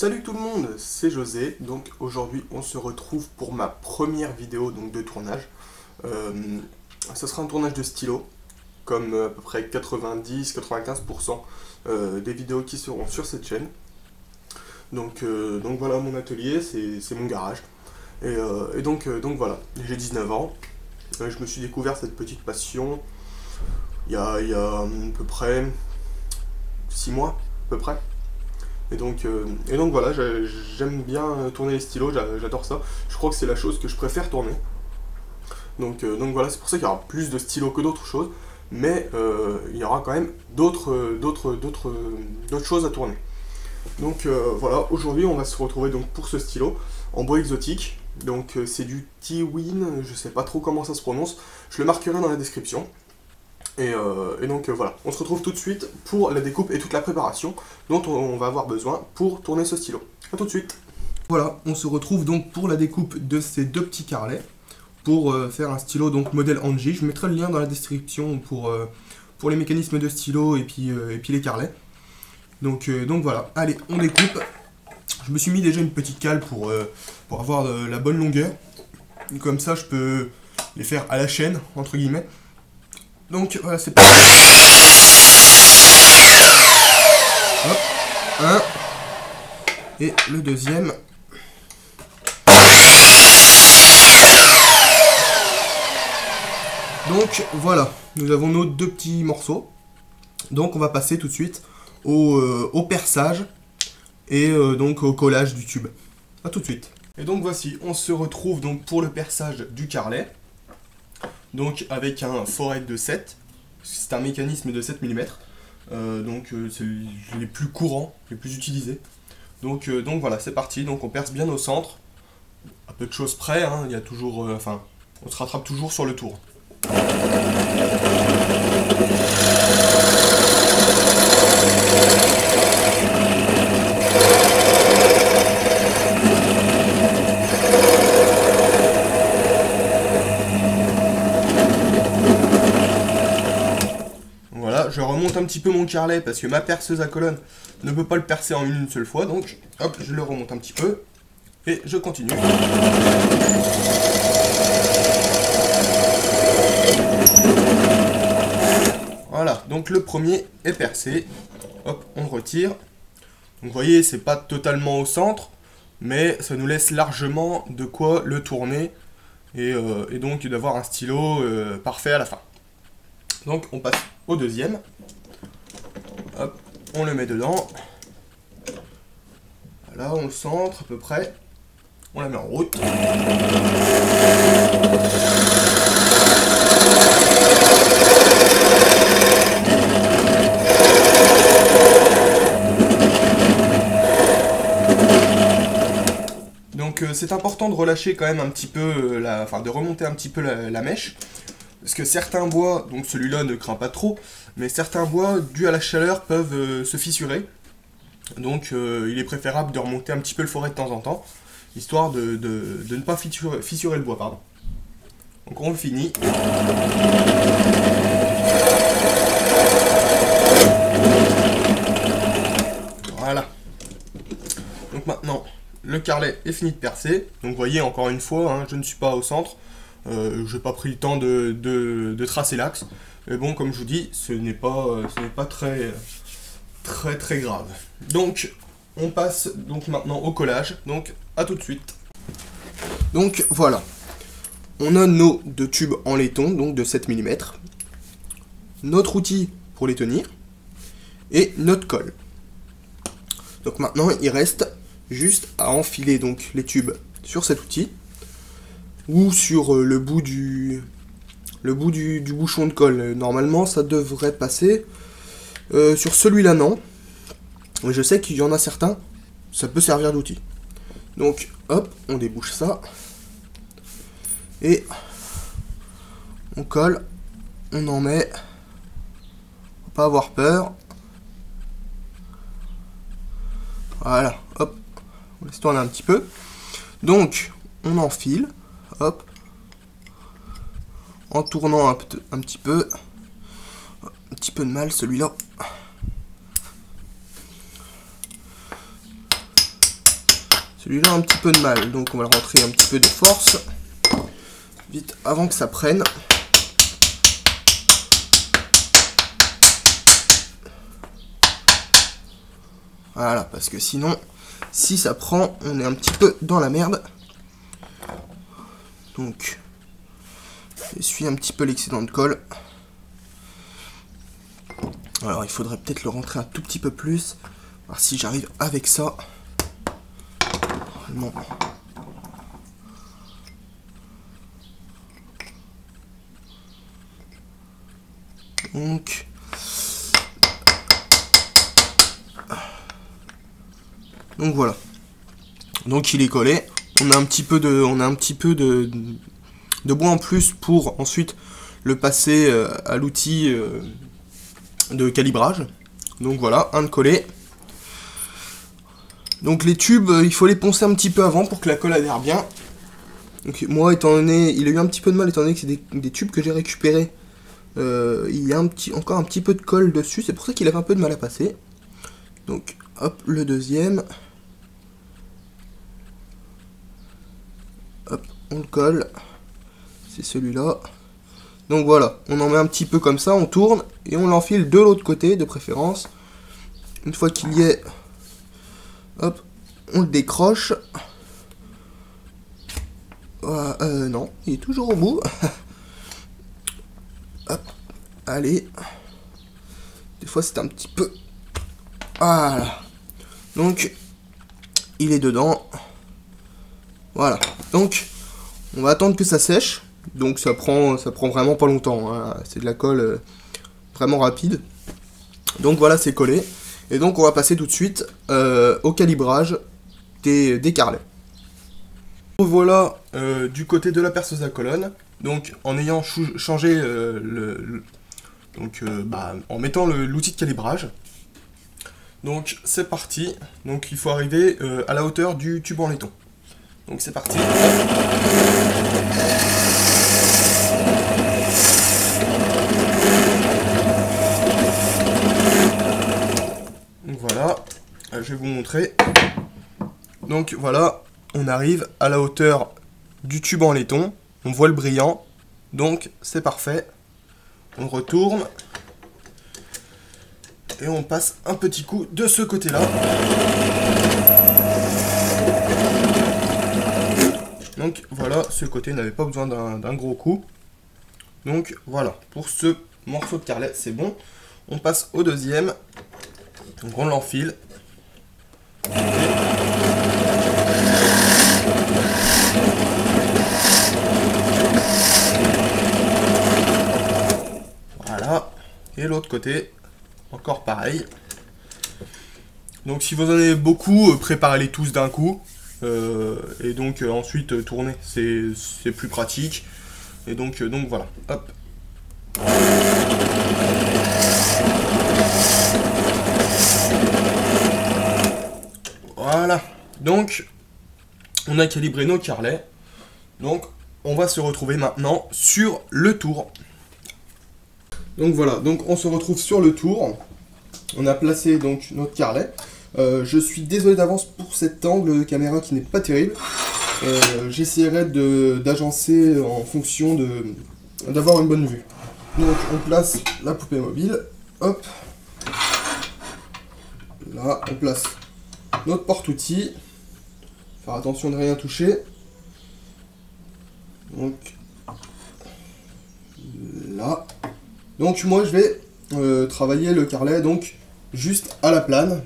Salut tout le monde, c'est José. Donc aujourd'hui on se retrouve pour ma première vidéo donc, de tournage. Ce sera un tournage de stylo, comme à peu près 90-95% des vidéos qui seront sur cette chaîne. Donc voilà mon atelier, c'est mon garage. Et donc voilà, j'ai 19 ans. Je me suis découvert cette petite passion il y a à peu près 6 mois, à peu près. Et donc voilà, j'aime bien tourner les stylos, j'adore ça. Je crois que c'est la chose que je préfère tourner. Donc voilà, c'est pour ça qu'il y aura plus de stylos que d'autres choses. Mais il y aura quand même d'autres choses à tourner. Donc voilà, aujourd'hui on va se retrouver donc pour ce stylo en bois exotique. Donc c'est du T-Win, je sais pas trop comment ça se prononce. Je le marquerai dans la description. Et donc voilà, on se retrouve tout de suite pour la découpe et toute la préparation dont on va avoir besoin pour tourner ce stylo. A tout de suite. Voilà, on se retrouve donc pour la découpe de ces deux petits carrelets pour faire un stylo donc modèle Anji. Je mettrai le lien dans la description pour les mécanismes de stylo et puis les carrelets. Donc voilà, allez, on découpe. Je me suis mis déjà une petite cale pour avoir la bonne longueur. Comme ça, je peux les faire à la chaîne, entre guillemets. Donc voilà, c'est parti. Hop, un. Et le deuxième. Donc voilà, nous avons nos deux petits morceaux. Donc on va passer tout de suite au perçage et donc au collage du tube. A tout de suite. Et donc voici, on se retrouve donc pour le perçage du carrelet. Donc avec un forette de 7, c'est un mécanisme de 7 mm, c'est les plus courants, les plus utilisés. Donc voilà, c'est parti, donc on perce bien au centre, à peu de choses près, hein, il y a toujours, on se rattrape toujours sur le tour. Voilà, je remonte un petit peu mon carrelet parce que ma perceuse à colonne ne peut pas le percer en une seule fois, donc hop, je le remonte un petit peu et je continue. Voilà, donc le premier est percé, hop, on retire. Donc vous voyez, c'est pas totalement au centre, mais ça nous laisse largement de quoi le tourner et donc d'avoir un stylo parfait à la fin. Donc on passe au deuxième. Hop, on le met dedans. Voilà, on le centre à peu près. On la met en route. Donc c'est important de relâcher quand même un petit peu, de remonter un petit peu la mèche. Parce que certains bois, donc celui-là ne craint pas trop, mais certains bois, dû à la chaleur, peuvent se fissurer. Donc il est préférable de remonter un petit peu le forêt de temps en temps, histoire de ne pas fissurer le bois, pardon. Donc on le finit. Voilà. Donc maintenant, le carrelet est fini de percer. Donc vous voyez, encore une fois, hein, je ne suis pas au centre. J'ai pas pris le temps de tracer l'axe, mais bon, comme je vous dis, ce n'est pas très grave. Donc on passe donc maintenant au collage, donc à tout de suite. Donc voilà, on a nos deux tubes en laiton, donc de 7 mm, notre outil pour les tenir et notre colle. Donc maintenant il reste juste à enfiler donc les tubes sur cet outil ou sur le bout du bouchon de colle. Normalement ça devrait passer. Sur celui-là non, mais je sais qu'il y en a certains, ça peut servir d'outil. Donc hop, on débouche ça et on colle, on en met, faut pas avoir peur. Voilà, hop, on laisse tourner un petit peu. Donc on enfile. Hop, en tournant un petit peu de mal celui-là. Celui-là a un petit peu de mal, donc on va le rentrer un petit peu de force. Vite, avant que ça prenne. Voilà, parce que sinon, si ça prend, on est un petit peu dans la merde. Donc, j'essuie un petit peu l'excédent de colle. Alors, il faudrait peut-être le rentrer un tout petit peu plus. Voir si j'arrive avec ça. Normalement. Donc voilà. Donc il est collé. On a un petit peu de bois en plus pour ensuite le passer à l'outil de calibrage. Donc voilà, un de collé. Donc les tubes, il faut les poncer un petit peu avant pour que la colle adhère bien. Donc moi, étant donné, il a eu un petit peu de mal étant donné que c'est des tubes que j'ai récupérés. Il y a encore un petit peu de colle dessus, c'est pour ça qu'il avait un peu de mal à passer. Donc hop, le deuxième. Hop, on le colle. C'est celui-là. Donc voilà, on en met un petit peu comme ça, on tourne et on l'enfile de l'autre côté de préférence. Une fois qu'il y est, hop, on le décroche. Non, il est toujours au bout. Hop, allez. Des fois c'est un petit peu... Voilà. Donc, il est dedans. Voilà. Donc, on va attendre que ça sèche. Donc ça prend vraiment pas longtemps. Hein. C'est de la colle vraiment rapide. Donc voilà, c'est collé. Et donc on va passer tout de suite au calibrage des carrelets. Voilà du côté de la perceuse à colonne. Donc en ayant changé en mettant l'outil de calibrage. Donc c'est parti. Donc il faut arriver à la hauteur du tube en laiton. Donc c'est parti. Donc voilà, je vais vous montrer. Donc voilà, on arrive à la hauteur du tube en laiton. On voit le brillant. Donc c'est parfait. On retourne. Et on passe un petit coup de ce côté-là. Donc voilà, ce côté n'avait pas besoin d'un gros coup. Donc voilà, pour ce morceau de carrelet, c'est bon. On passe au deuxième. Donc on l'enfile. Voilà. Et l'autre côté, encore pareil. Donc si vous en avez beaucoup, préparez-les tous d'un coup. Et donc ensuite tourner, c'est plus pratique. Et donc voilà. Hop. Voilà. Donc on a calibré nos carrelets. Donc on va se retrouver maintenant sur le tour. Donc voilà, donc on se retrouve sur le tour. On a placé donc notre carrelet. Je suis désolé d'avance pour cet angle de caméra qui n'est pas terrible. J'essaierai d'agencer en fonction d'avoir une bonne vue. Donc on place la poupée mobile. Hop. Là, on place notre porte-outil. Faire attention de rien toucher. Donc là. Donc moi je vais travailler le carrelet donc juste à la plane.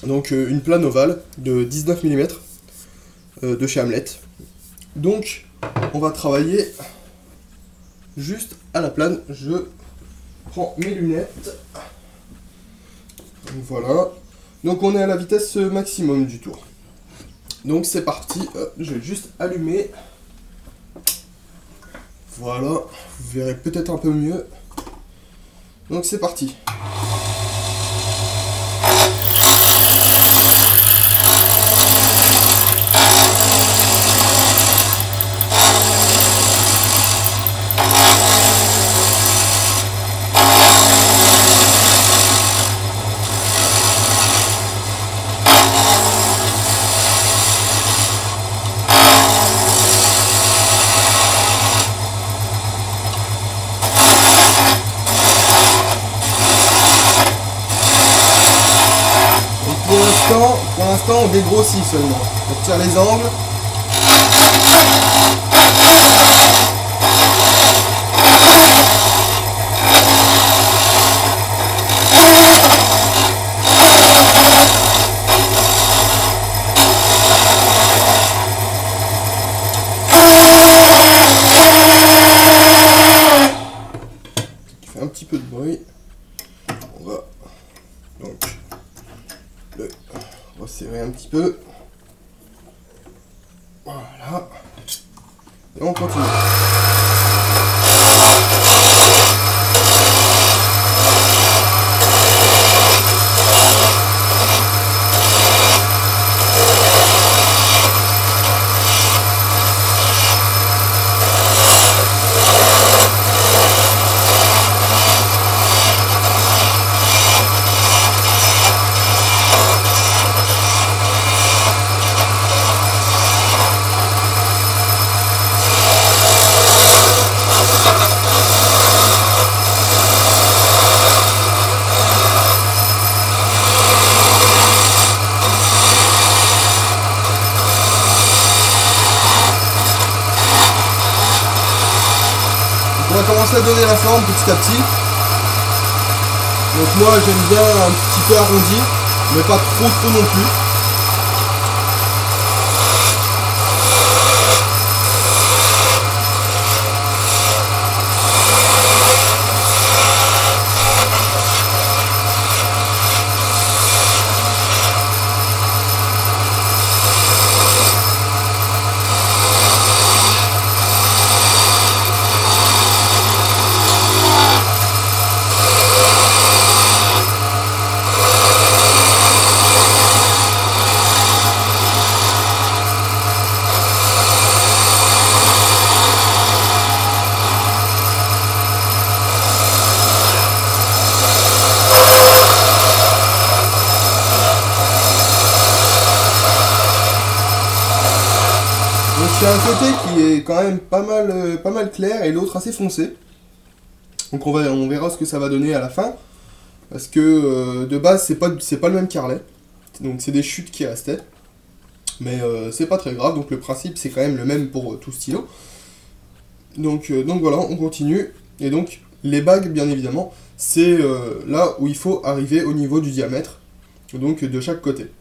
Donc une plane ovale de 19 mm de chez Hamlet. Donc on va travailler juste à la plane. Je prends mes lunettes. Donc, voilà. Donc on est à la vitesse maximum du tour. Donc c'est parti. Je vais juste allumer. Voilà. Vous verrez peut-être un peu mieux. Donc c'est parti. l'instant on dégrossit seulement. On tire les angles. Un petit peu de bruit. On va donc le resserrer un petit peu. Voilà. Et on continue. On va commencer à donner la forme petit à petit. Donc moi j'aime bien un petit peu arrondi, mais pas trop non plus. Il y a un côté qui est quand même pas mal clair et l'autre assez foncé. Donc on verra ce que ça va donner à la fin. Parce que de base c'est pas le même carrelet. Donc c'est des chutes qui restaient. Mais c'est pas très grave, donc le principe c'est quand même le même pour tout stylo. Donc voilà, on continue. Et donc les bagues bien évidemment, c'est là où il faut arriver au niveau du diamètre. Donc de chaque côté.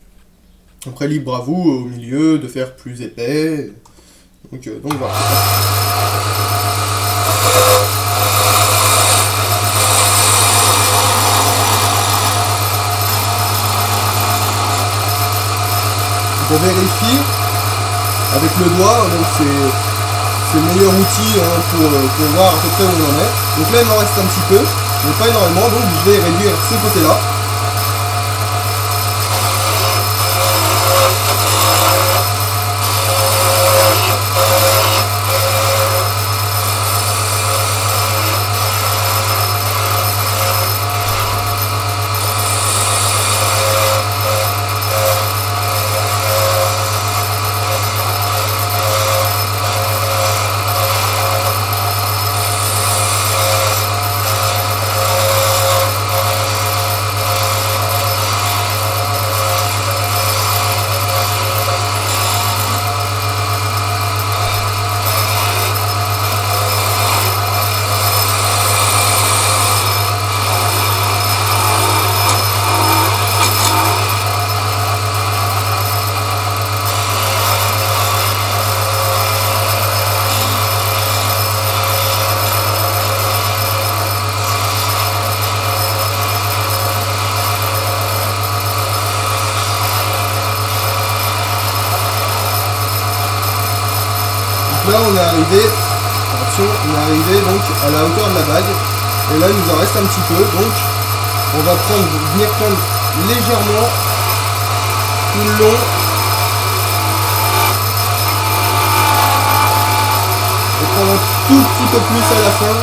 Après libre à vous au milieu de faire plus épais. Donc voilà. On vérifie avec le doigt, donc c'est le meilleur outil pour voir à peu près où on en est. Donc là il m'en reste un petit peu, mais pas énormément, donc je vais réduire ce côté-là. Là on est arrivé, attention, on est arrivé donc à la hauteur de la bague. Et là il nous en reste un petit peu, donc on va venir prendre légèrement tout le long. Et prendre un tout petit peu plus à la fin.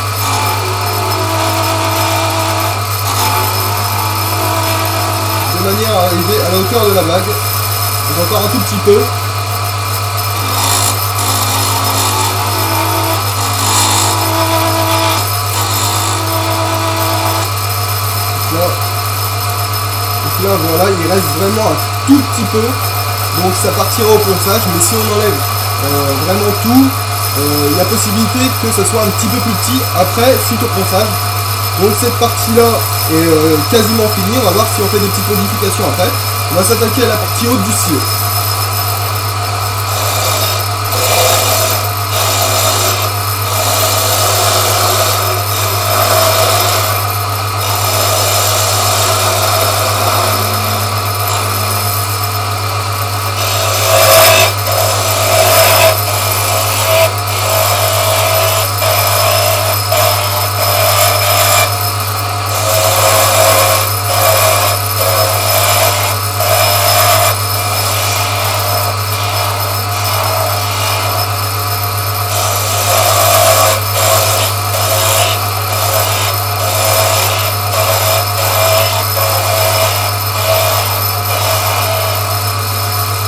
De manière à arriver à la hauteur de la bague. Donc encore un tout petit peu. Là là, voilà, il reste vraiment un tout petit peu. Donc ça partira au ponçage, mais si on enlève vraiment tout, il y a possibilité que ça soit un petit peu plus petit après, suite au ponçage. Donc cette partie-là est quasiment finie. On va voir si on fait des petites modifications après. On va s'attaquer à la partie haute du stylo.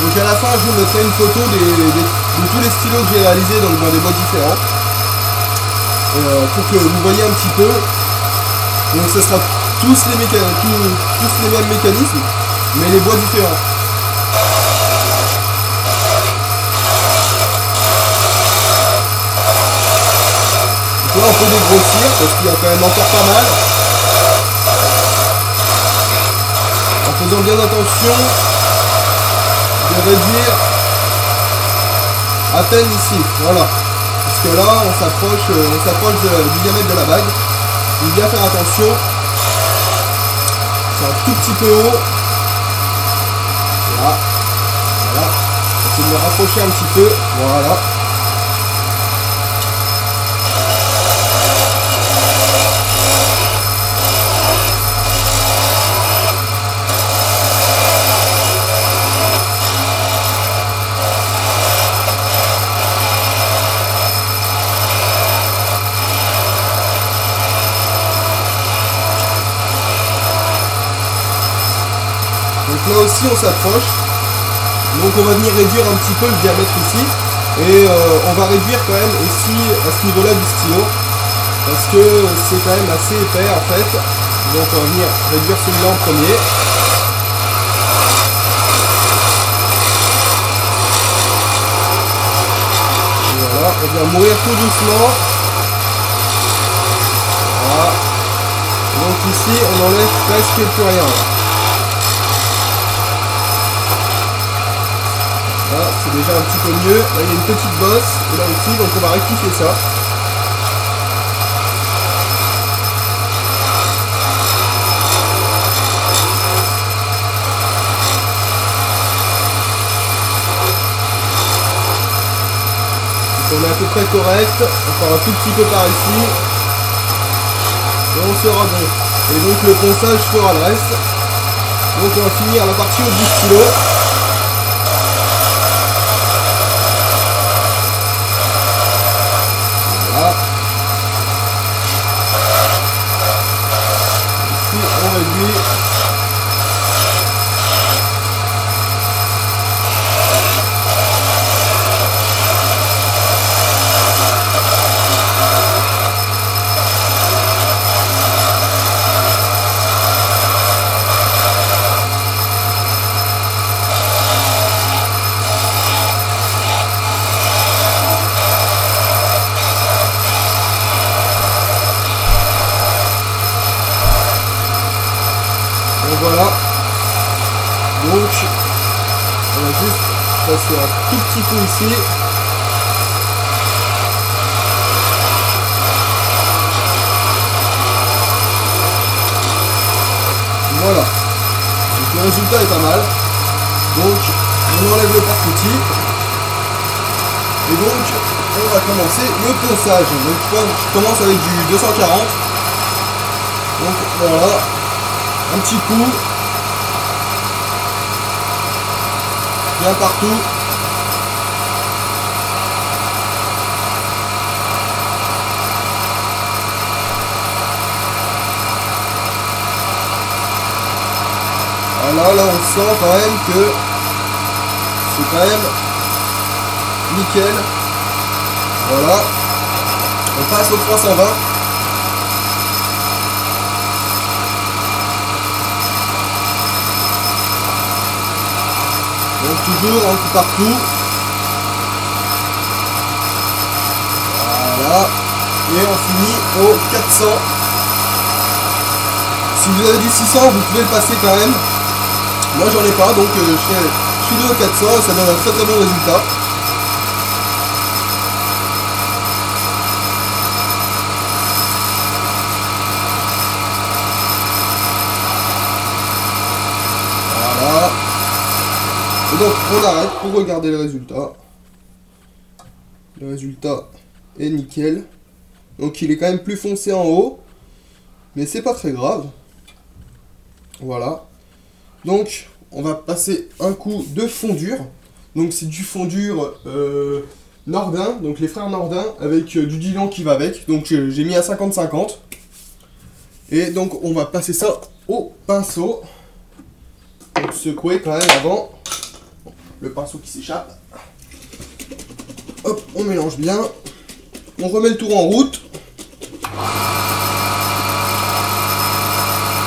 Donc à la fin, je vous mettrai une photo de tous les stylos que j'ai réalisés donc dans des boîtes différentes. Pour que vous voyez un petit peu. Donc ce sera tous les mêmes mécanismes, mais les bois différents. Donc là on peut dégrossir parce qu'il y a quand même encore pas mal. En faisant bien attention de réduire à peine ici, voilà, parce que là on s'approche du diamètre de la bague. Il faut bien faire attention, c'est un tout petit peu haut, là, voilà, essayer de me rapprocher un petit peu, voilà. Donc là aussi on s'approche, donc on va venir réduire un petit peu le diamètre ici, et on va réduire quand même aussi à ce niveau là du stylo, parce que c'est quand même assez épais en fait, donc on va venir réduire celui-là en premier. Voilà, on vient mourir tout doucement. Voilà, donc ici on enlève presque plus rien. Là, c'est déjà un petit peu mieux. Là, il y a une petite bosse, et là aussi, donc on va rectifier ça. Donc on est à peu près correct. Encore un tout petit peu par ici. Et on sera bon. Et donc le ponçage fera le reste. Donc on va finir la partie haute du stylo. Ici on réduit. Voilà, donc on va juste passer un tout petit peu ici. Voilà, donc le résultat est pas mal. Donc on enlève le pare-petit et donc on va commencer le ponçage. Donc je commence avec du 240. Donc voilà, un petit coup, bien partout. Voilà, là on sent quand même que c'est quand même nickel. Voilà, on passe au 320. toujours un coup partout. Voilà. Et on finit au 400. Si vous avez du 600, vous pouvez le passer quand même. Moi j'en ai pas, donc je finis au 400 et ça donne un très bon résultat. Voilà. Et donc on arrête pour regarder le résultat. Le résultat est nickel. Donc il est quand même plus foncé en haut. Mais c'est pas très grave. Voilà. Donc on va passer un coup de fondure. Donc c'est du fondure Nordin. Donc les frères Nordin avec du diluant qui va avec. Donc j'ai mis à 50-50. Et donc on va passer ça au pinceau. Donc secouer quand même avant. Le pinceau qui s'échappe. Hop, on mélange bien. On remet le tour en route.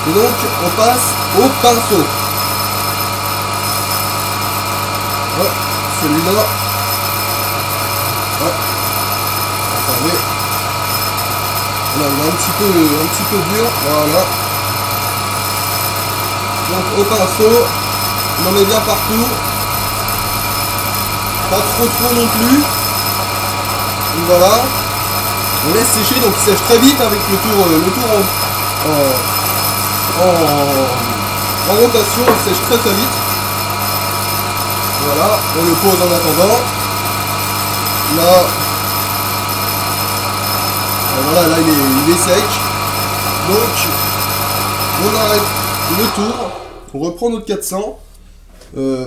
Et donc on passe au pinceau. Ouais, celui-là. Ouais. Attendez. Là, il est un petit peu dur. Voilà. Donc au pinceau, on en met bien partout. Pas trop non plus. Donc voilà. On laisse sécher, donc il sèche très vite avec le tour en rotation, il sèche très vite. Voilà, on le pose en attendant. Là, voilà, là il est sec. Donc, on arrête le tour. On reprend notre 400.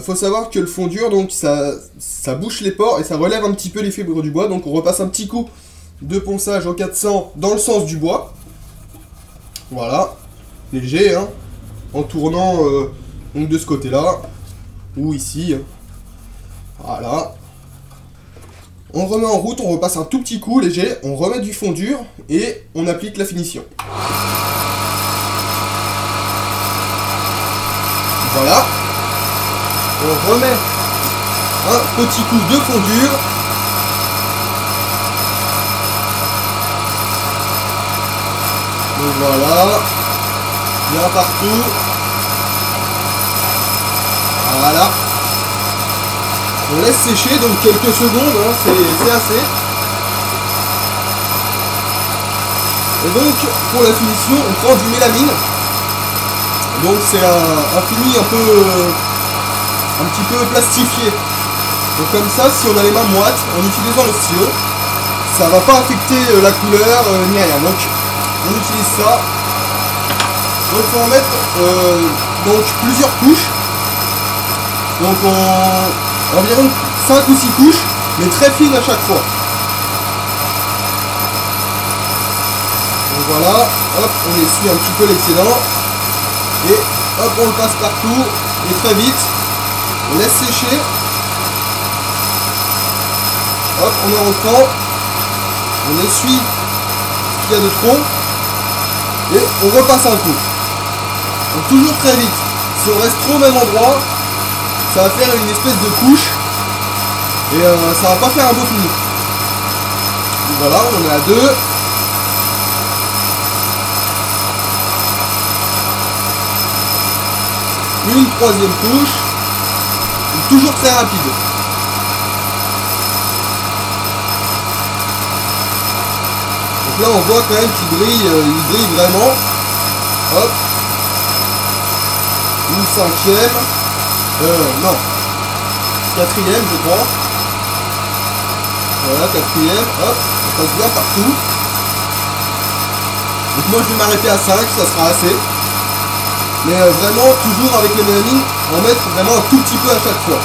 Faut savoir que le fondure, donc ça bouche les pores et ça relève un petit peu les fibres du bois. Donc on repasse un petit coup de ponçage au 400 dans le sens du bois. Voilà, léger, hein, en tournant donc de ce côté-là ou ici. Voilà. On remet en route, on repasse un tout petit coup léger, on remet du fondure et on applique la finition. Voilà. On remet un petit coup de fondure. Donc voilà. Bien partout. Voilà. On laisse sécher donc quelques secondes, hein, c'est assez. Et donc pour la finition, on prend du mélamine. Donc c'est un fini un petit peu plastifié. Donc comme ça, si on a les mains moites, en utilisant le stylo, ça va pas affecter la couleur ni rien. Donc on utilise ça. Donc il faut en mettre donc plusieurs couches. Donc environ 5 ou 6 couches, mais très fines à chaque fois. Donc voilà, hop, on essuie un petit peu l'excédent. Et hop, on le passe partout, et très vite, on laisse sécher. Hop, on en reprend, on essuie ce qu'il y a de trop, et on repasse un coup. Donc toujours très vite. Si on reste trop au même endroit, ça va faire une espèce de couche, et ça va pas faire un beau fini. Donc voilà, on en est à 2. Une troisième couche, toujours très rapide. Donc là on voit quand même qu'il brille, il brille vraiment. Hop. Une cinquième. Non. Quatrième je crois. Voilà, quatrième. Hop, on passe bien partout. Donc moi je vais m'arrêter à 5, ça sera assez. Mais vraiment, toujours avec le mélamine, en mettre vraiment un tout petit peu à chaque fois.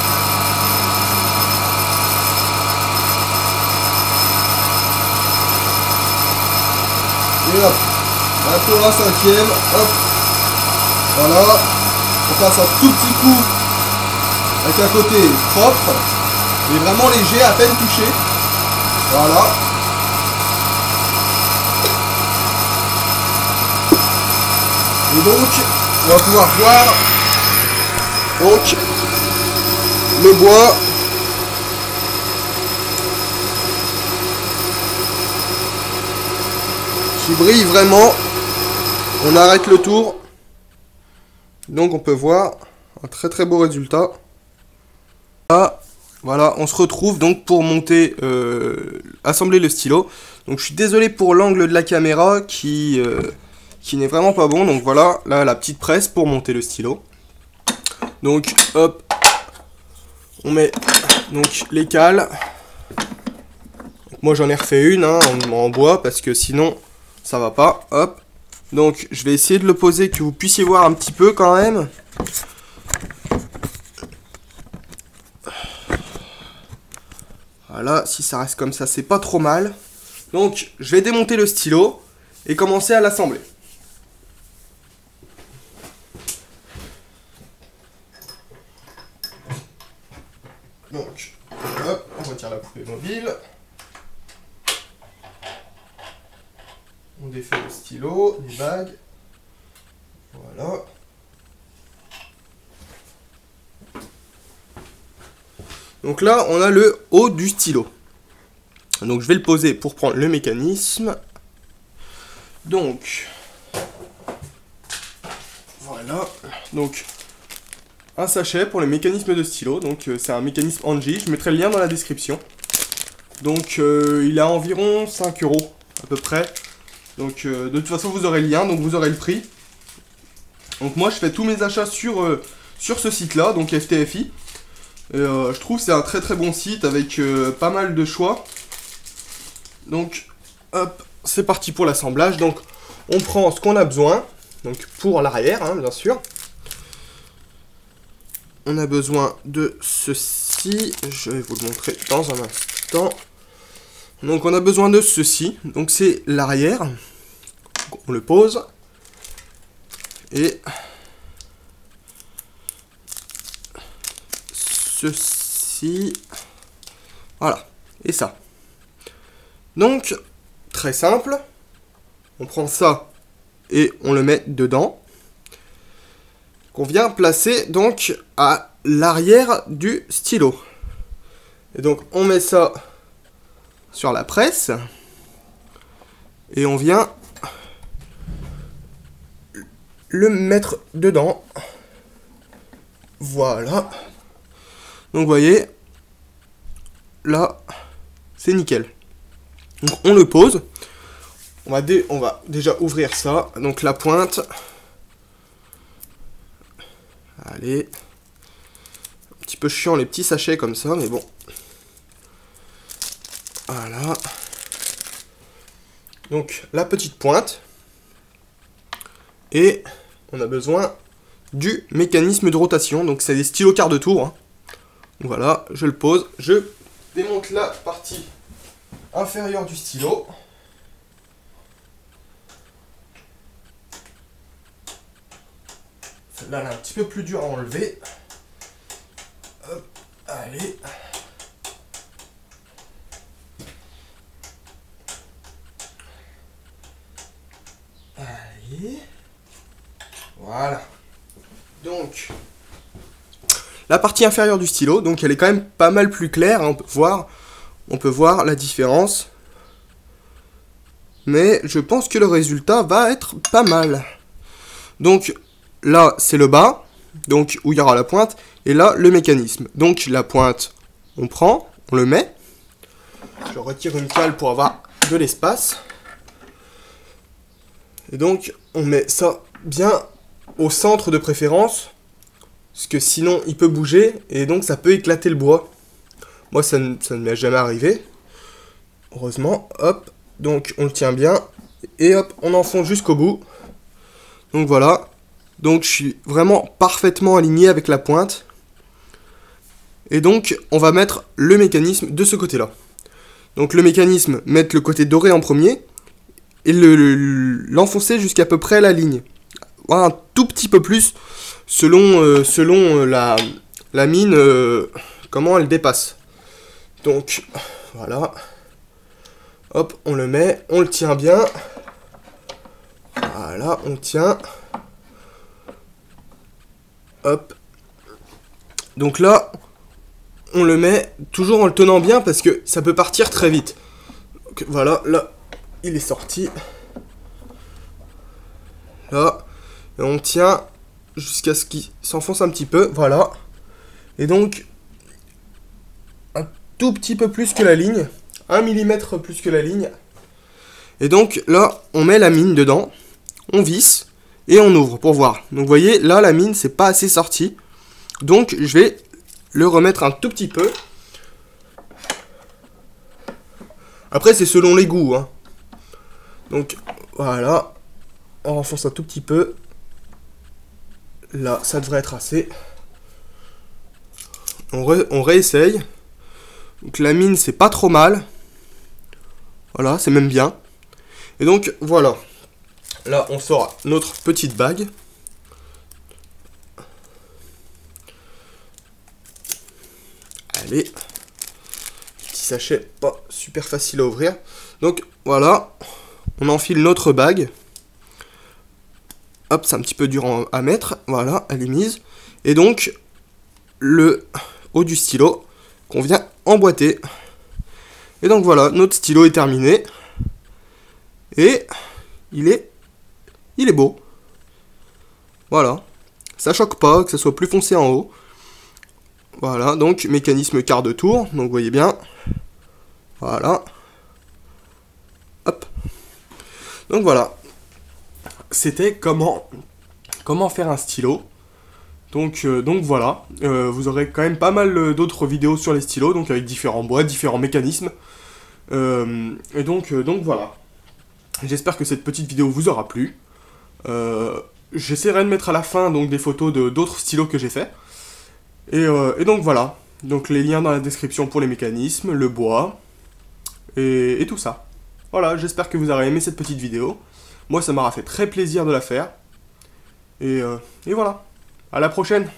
Et hop, pour la cinquième, hop, voilà, on passe un tout petit coup avec un côté propre, et vraiment léger, à peine touché. Voilà. Et donc, on va pouvoir voir donc le bois. Qui brille vraiment. On arrête le tour. Donc on peut voir un très très beau résultat. Là, voilà, on se retrouve donc pour monter, assembler le stylo. Donc je suis désolé pour l'angle de la caméra qui n'est vraiment pas bon. Donc voilà, là la petite presse pour monter le stylo. Donc hop, on met donc les cales. Donc, moi j'en ai refait une hein, en bois parce que sinon ça va pas. Hop. Donc je vais essayer de le poser que vous puissiez voir un petit peu quand même. Voilà, si ça reste comme ça, c'est pas trop mal. Donc je vais démonter le stylo et commencer à l'assembler. Donc, hop, on retire la poupée mobile. On défait le stylo, les bagues. Voilà. Donc là, on a le haut du stylo. Donc je vais le poser pour prendre le mécanisme. Donc, voilà. Donc, un sachet pour le mécanisme de stylo. Donc c'est un mécanisme Anji. Je mettrai le lien dans la description. Donc il a environ 5 € à peu près. Donc de toute façon vous aurez le lien, donc vous aurez le prix. Donc moi je fais tous mes achats sur ce site là, donc FTFI. Et, je trouve que c'est un très très bon site avec pas mal de choix. Donc hop, c'est parti pour l'assemblage. Donc on prend ce qu'on a besoin. Donc pour l'arrière hein, bien sûr. On a besoin de ceci. Je vais vous le montrer dans un instant. Donc on a besoin de ceci. Donc c'est l'arrière. On le pose. Et ceci. Voilà. Et ça. Donc, très simple. On prend ça et on le met dedans. Qu'on vient placer donc à l'arrière du stylo. Et donc on met ça sur la presse. Et on vient le mettre dedans. Voilà. Donc vous voyez, là, c'est nickel. Donc on le pose. On va déjà ouvrir ça. Donc la pointe. Allez. Un petit peu chiant les petits sachets comme ça, mais bon. Voilà. Donc la petite pointe. Et on a besoin du mécanisme de rotation. Donc c'est des stylos quart de tour. Hein. Voilà, je le pose. Je démonte la partie inférieure du stylo. Celle-là, elle est un petit peu plus dure à enlever. Hop, allez. Allez. Voilà. Donc, la partie inférieure du stylo, donc elle est quand même pas mal plus claire. Hein, on peut voir la différence. Mais je pense que le résultat va être pas mal. Donc, là, c'est le bas, donc où il y aura la pointe, et là, le mécanisme. Donc, la pointe, on prend, on le met. Je retire une cale pour avoir de l'espace. Et donc, on met ça bien au centre de préférence, parce que sinon, il peut bouger, et donc ça peut éclater le bois. Moi, ça ne m'est jamais arrivé. Heureusement, hop, donc on le tient bien, et hop, on enfonce jusqu'au bout. Donc voilà. Donc je suis vraiment parfaitement aligné avec la pointe. Et donc on va mettre le mécanisme de ce côté-là. Donc le mécanisme, mettre le côté doré en premier. Et l'enfoncer jusqu'à peu près la ligne. Voilà, un tout petit peu plus selon la mine, comment elle dépasse. Donc voilà. Hop, on le met, on le tient bien. Voilà, on tient. Hop. Donc là, on le met toujours en le tenant bien parce que ça peut partir très vite. Donc, voilà, là, il est sorti. Là, et on tient jusqu'à ce qu'il s'enfonce un petit peu, voilà. Et donc, un tout petit peu plus que la ligne, 1 mm plus que la ligne. Et donc, là, on met la mine dedans, on visse, et on ouvre pour voir. Donc, vous voyez, là, la mine, c'est pas assez sorti. Donc, je vais le remettre un tout petit peu. Après, c'est selon les goûts, hein. Donc, voilà. On renforce un tout petit peu. Là, ça devrait être assez. On réessaye. Donc, la mine, c'est pas trop mal. Voilà, c'est même bien. Et donc, voilà. Là, on sort notre petite bague. Allez. Petit sachet, pas super facile à ouvrir. Donc, voilà. On enfile notre bague. Hop, c'est un petit peu dur à mettre. Voilà, elle est mise. Et donc, le haut du stylo qu'on vient emboîter. Et donc voilà, notre stylo est terminé. Et il est beau. Voilà. Ça choque pas, que ça soit plus foncé en haut. Voilà, donc mécanisme quart de tour. Donc vous voyez bien. Voilà. Hop. Donc voilà. C'était comment faire un stylo. Donc voilà, vous aurez quand même pas mal d'autres vidéos sur les stylos, donc avec différents bois, différents mécanismes. Et donc voilà. J'espère que cette petite vidéo vous aura plu. J'essaierai de mettre à la fin donc des photos d'autres stylos que j'ai fait. Et donc voilà. Donc les liens dans la description pour les mécanismes, le bois, et tout ça. Voilà, j'espère que vous aurez aimé cette petite vidéo. Moi, ça m'aura fait très plaisir de la faire. Et voilà. À la prochaine!